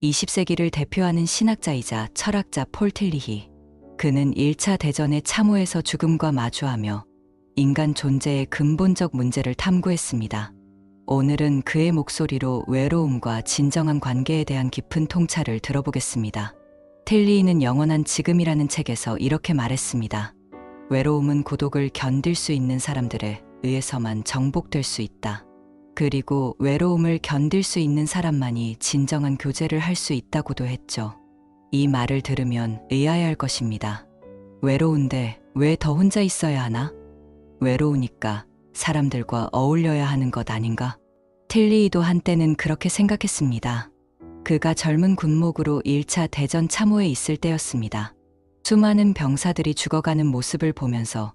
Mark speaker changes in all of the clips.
Speaker 1: 20세기를 대표하는 신학자이자 철학자 폴 틸리히. 그는 1차 대전의 참호에서 죽음과 마주하며 인간 존재의 근본적 문제를 탐구했습니다. 오늘은 그의 목소리로 외로움과 진정한 관계에 대한 깊은 통찰을 들어보겠습니다. 틸리히는 영원한 지금이라는 책에서 이렇게 말했습니다. 외로움은 고독을 견딜 수 있는 사람들에 의해서만 정복될 수 있다. 그리고 외로움을 견딜 수 있는 사람만이 진정한 교제를 할 수 있다고도 했죠. 이 말을 들으면 의아해할 것입니다. 외로운데 왜 더 혼자 있어야 하나? 외로우니까 사람들과 어울려야 하는 것 아닌가? 틸리히도 한때는 그렇게 생각했습니다. 그가 젊은 군목으로 1차 대전 참호에 있을 때였습니다. 수많은 병사들이 죽어가는 모습을 보면서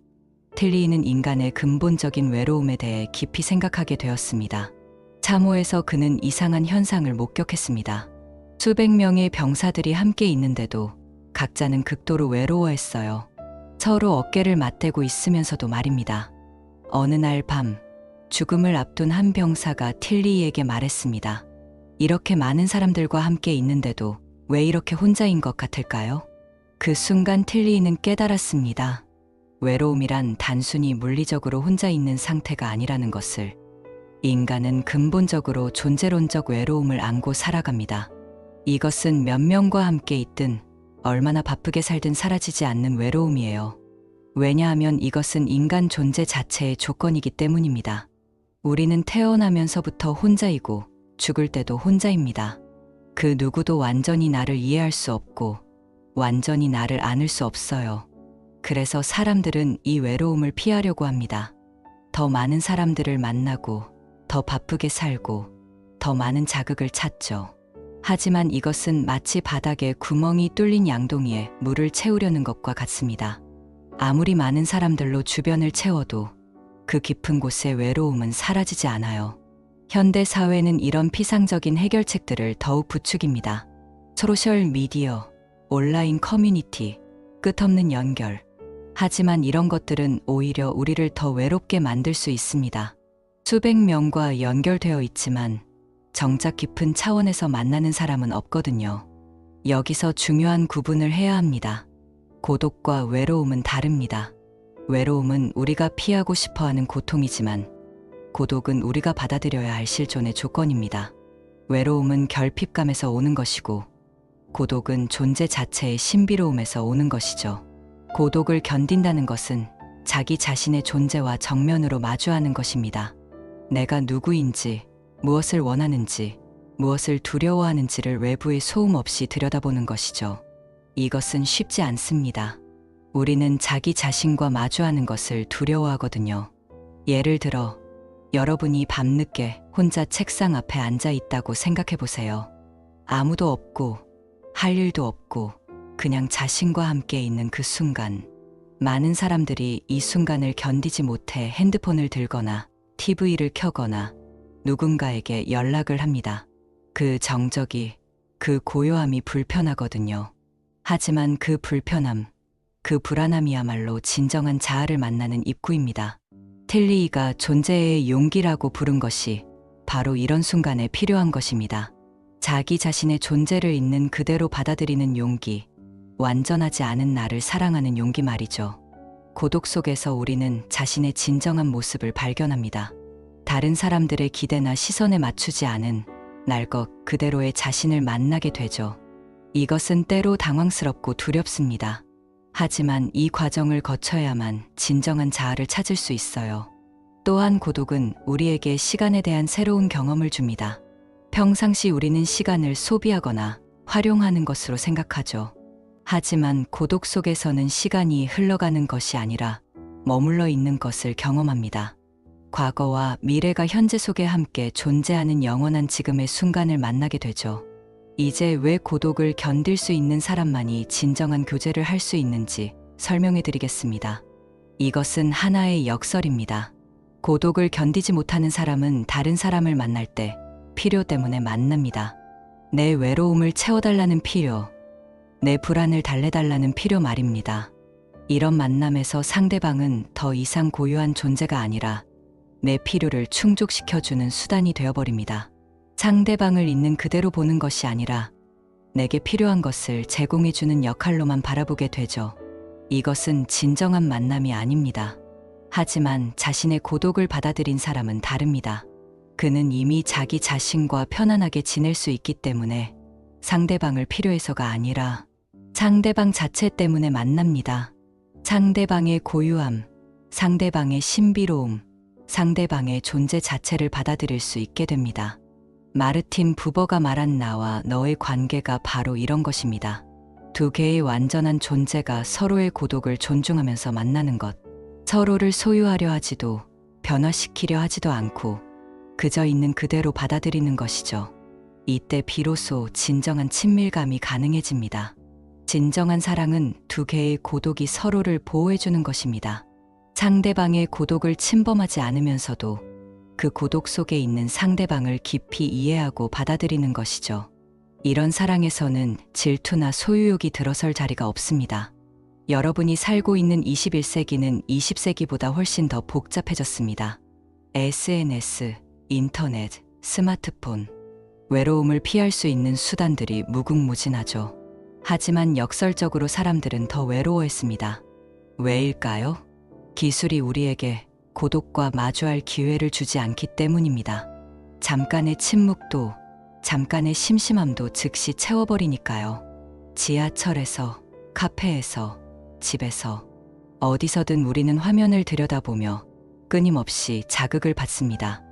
Speaker 1: 틸리히는 인간의 근본적인 외로움에 대해 깊이 생각하게 되었습니다. 참호에서 그는 이상한 현상을 목격했습니다. 수백 명의 병사들이 함께 있는데도 각자는 극도로 외로워했어요. 서로 어깨를 맞대고 있으면서도 말입니다. 어느 날 밤, 죽음을 앞둔 한 병사가 틸리히에게 말했습니다. 이렇게 많은 사람들과 함께 있는데도 왜 이렇게 혼자인 것 같을까요? 그 순간 틸리히는 깨달았습니다. 외로움이란 단순히 물리적으로 혼자 있는 상태가 아니라는 것을. 인간은 근본적으로 존재론적 외로움을 안고 살아갑니다. 이것은 몇 명과 함께 있든 얼마나 바쁘게 살든 사라지지 않는 외로움이에요. 왜냐하면 이것은 인간 존재 자체의 조건이기 때문입니다. 우리는 태어나면서부터 혼자이고 죽을 때도 혼자입니다. 그 누구도 완전히 나를 이해할 수 없고 완전히 나를 안을 수 없어요. 그래서 사람들은 이 외로움을 피하려고 합니다. 더 많은 사람들을 만나고 더 바쁘게 살고 더 많은 자극을 찾죠. 하지만 이것은 마치 바닥에 구멍이 뚫린 양동이에 물을 채우려는 것과 같습니다. 아무리 많은 사람들로 주변을 채워도 그 깊은 곳의 외로움은 사라지지 않아요. 현대 사회는 이런 피상적인 해결책들을 더욱 부추깁니다. 소셜 미디어, 온라인 커뮤니티, 끝없는 연결. 하지만 이런 것들은 오히려 우리를 더 외롭게 만들 수 있습니다. 수백 명과 연결되어 있지만 정작 깊은 차원에서 만나는 사람은 없거든요. 여기서 중요한 구분을 해야 합니다. 고독과 외로움은 다릅니다. 외로움은 우리가 피하고 싶어하는 고통이지만 고독은 우리가 받아들여야 할 실존의 조건입니다. 외로움은 결핍감에서 오는 것이고 고독은 존재 자체의 신비로움에서 오는 것이죠. 고독을 견딘다는 것은 자기 자신의 존재와 정면으로 마주하는 것입니다. 내가 누구인지, 무엇을 원하는지, 무엇을 두려워하는지를 외부의 소음 없이 들여다보는 것이죠. 이것은 쉽지 않습니다. 우리는 자기 자신과 마주하는 것을 두려워하거든요. 예를 들어, 여러분이 밤늦게 혼자 책상 앞에 앉아 있다고 생각해 보세요. 아무도 없고, 할 일도 없고, 그냥 자신과 함께 있는 그 순간. 많은 사람들이 이 순간을 견디지 못해 핸드폰을 들거나 TV를 켜거나 누군가에게 연락을 합니다. 그 정적이, 그 고요함이 불편하거든요. 하지만 그 불편함, 그 불안함이야말로 진정한 자아를 만나는 입구입니다. 틸리히가 존재의 용기라고 부른 것이 바로 이런 순간에 필요한 것입니다. 자기 자신의 존재를 있는 그대로 받아들이는 용기, 완전하지 않은 나를 사랑하는 용기 말이죠. 고독 속에서 우리는 자신의 진정한 모습을 발견합니다. 다른 사람들의 기대나 시선에 맞추지 않은 날 것 그대로의 자신을 만나게 되죠. 이것은 때로 당황스럽고 두렵습니다. 하지만 이 과정을 거쳐야만 진정한 자아를 찾을 수 있어요. 또한 고독은 우리에게 시간에 대한 새로운 경험을 줍니다. 평상시 우리는 시간을 소비하거나 활용하는 것으로 생각하죠. 하지만 고독 속에서는 시간이 흘러가는 것이 아니라 머물러 있는 것을 경험합니다. 과거와 미래가 현재 속에 함께 존재하는 영원한 지금의 순간을 만나게 되죠. 이제 왜 고독을 견딜 수 있는 사람만이 진정한 교제를 할 수 있는지 설명해 드리겠습니다. 이것은 하나의 역설입니다. 고독을 견디지 못하는 사람은 다른 사람을 만날 때 필요 때문에 만납니다. 내 외로움을 채워달라는 필요, 내 불안을 달래달라는 필요 말입니다. 이런 만남에서 상대방은 더 이상 고유한 존재가 아니라 내 필요를 충족시켜주는 수단이 되어버립니다. 상대방을 있는 그대로 보는 것이 아니라 내게 필요한 것을 제공해주는 역할로만 바라보게 되죠. 이것은 진정한 만남이 아닙니다. 하지만 자신의 고독을 받아들인 사람은 다릅니다. 그는 이미 자기 자신과 편안하게 지낼 수 있기 때문에 상대방을 필요해서가 아니라 상대방 자체 때문에 만납니다. 상대방의 고유함, 상대방의 신비로움, 상대방의 존재 자체를 받아들일 수 있게 됩니다. 마르틴 부버가 말한 나와 너의 관계가 바로 이런 것입니다. 두 개의 완전한 존재가 서로의 고독을 존중하면서 만나는 것. 서로를 소유하려 하지도 변화시키려 하지도 않고 그저 있는 그대로 받아들이는 것이죠. 이때 비로소 진정한 친밀감이 가능해집니다. 진정한 사랑은 두 개의 고독이 서로를 보호해주는 것입니다. 상대방의 고독을 침범하지 않으면서도 그 고독 속에 있는 상대방을 깊이 이해하고 받아들이는 것이죠. 이런 사랑에서는 질투나 소유욕이 들어설 자리가 없습니다. 여러분이 살고 있는 21세기는 20세기보다 훨씬 더 복잡해졌습니다. SNS, 인터넷, 스마트폰, 외로움을 피할 수 있는 수단들이 무궁무진하죠. 하지만 역설적으로 사람들은 더 외로워했습니다. 왜일까요? 기술이 우리에게 고독과 마주할 기회를 주지 않기 때문입니다. 잠깐의 침묵도, 잠깐의 심심함도 즉시 채워버리니까요. 지하철에서, 카페에서, 집에서, 어디서든 우리는 화면을 들여다보며 끊임없이 자극을 받습니다.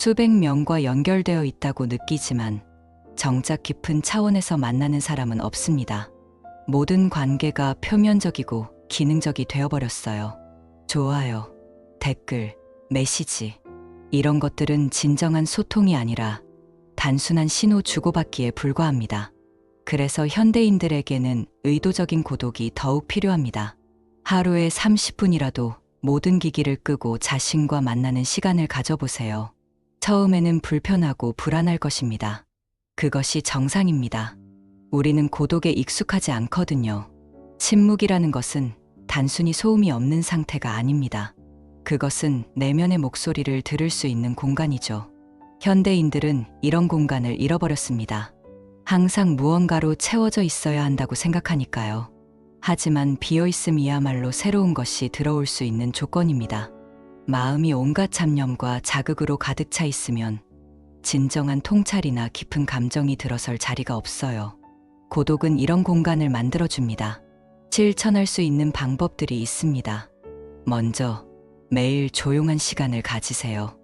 Speaker 1: 수백 명과 연결되어 있다고 느끼지만 정작 깊은 차원에서 만나는 사람은 없습니다. 모든 관계가 표면적이고 기능적이 되어버렸어요. 좋아요, 댓글, 메시지, 이런 것들은 진정한 소통이 아니라 단순한 신호 주고받기에 불과합니다. 그래서 현대인들에게는 의도적인 고독이 더욱 필요합니다. 하루에 30분이라도 모든 기기를 끄고 자신과 만나는 시간을 가져보세요. 처음에는 불편하고 불안할 것입니다. 그것이 정상입니다. 우리는 고독에 익숙하지 않거든요. 침묵이라는 것은 단순히 소음이 없는 상태가 아닙니다. 그것은 내면의 목소리를 들을 수 있는 공간이죠. 현대인들은 이런 공간을 잃어버렸습니다. 항상 무언가로 채워져 있어야 한다고 생각하니까요. 하지만 비어있음이야말로 새로운 것이 들어올 수 있는 조건입니다. 마음이 온갖 잡념과 자극으로 가득 차 있으면 진정한 통찰이나 깊은 감정이 들어설 자리가 없어요. 고독은 이런 공간을 만들어줍니다. 실천할 수 있는 방법들이 있습니다. 먼저, 매일 조용한 시간을 가지세요.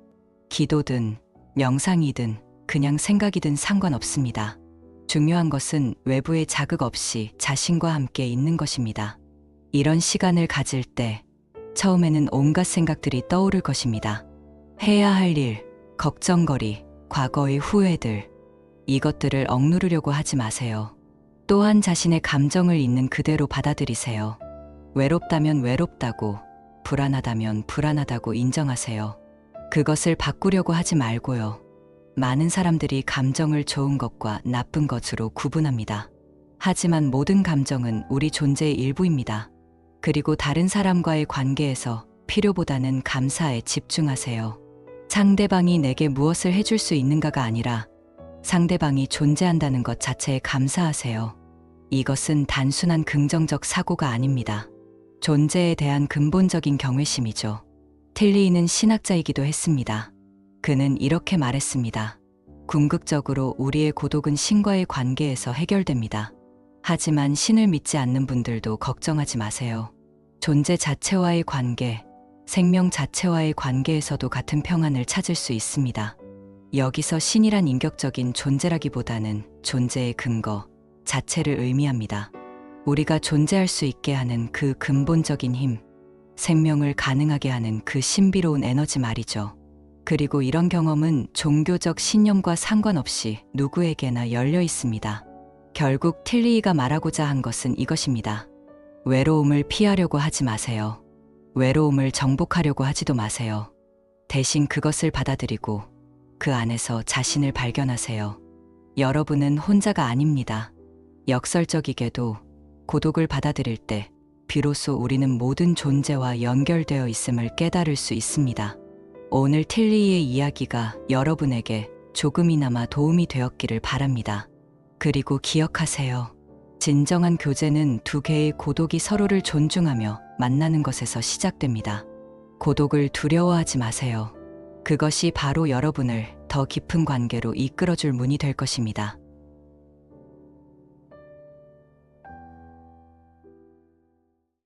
Speaker 1: 기도든, 명상이든, 그냥 생각이든 상관없습니다. 중요한 것은 외부의 자극 없이 자신과 함께 있는 것입니다. 이런 시간을 가질 때 처음에는 온갖 생각들이 떠오를 것입니다. 해야 할 일, 걱정거리, 과거의 후회들, 이것들을 억누르려고 하지 마세요. 또한 자신의 감정을 있는 그대로 받아들이세요. 외롭다면 외롭다고, 불안하다면 불안하다고 인정하세요. 그것을 바꾸려고 하지 말고요. 많은 사람들이 감정을 좋은 것과 나쁜 것으로 구분합니다. 하지만 모든 감정은 우리 존재의 일부입니다. 그리고 다른 사람과의 관계에서 필요보다는 감사에 집중하세요. 상대방이 내게 무엇을 해줄 수 있는가가 아니라 상대방이 존재한다는 것 자체에 감사하세요. 이것은 단순한 긍정적 사고가 아닙니다. 존재에 대한 근본적인 경외심이죠. 틸리이는 신학자이기도 했습니다. 그는 이렇게 말했습니다. 궁극적으로 우리의 고독은 신과의 관계에서 해결됩니다. 하지만 신을 믿지 않는 분들도 걱정하지 마세요. 존재 자체와의 관계, 생명 자체와의 관계에서도 같은 평안을 찾을 수 있습니다. 여기서 신이란 인격적인 존재라기보다는 존재의 근거 자체를 의미합니다. 우리가 존재할 수 있게 하는 그 근본적인 힘, 생명을 가능하게 하는 그 신비로운 에너지 말이죠. 그리고 이런 경험은 종교적 신념과 상관없이 누구에게나 열려 있습니다. 결국 틸리이가 말하고자 한 것은 이것입니다. 외로움을 피하려고 하지 마세요. 외로움을 정복하려고 하지도 마세요. 대신 그것을 받아들이고 그 안에서 자신을 발견하세요. 여러분은 혼자가 아닙니다. 역설적이게도 고독을 받아들일 때 비로소 우리는 모든 존재와 연결되어 있음을 깨달을 수 있습니다. 오늘 틸리이의 이야기가 여러분에게 조금이나마 도움이 되었기를 바랍니다. 그리고 기억하세요. 진정한 교제는 두 개의 고독이 서로를 존중하며 만나는 것에서 시작됩니다. 고독을 두려워하지 마세요. 그것이 바로 여러분을 더 깊은 관계로 이끌어줄 문이 될 것입니다.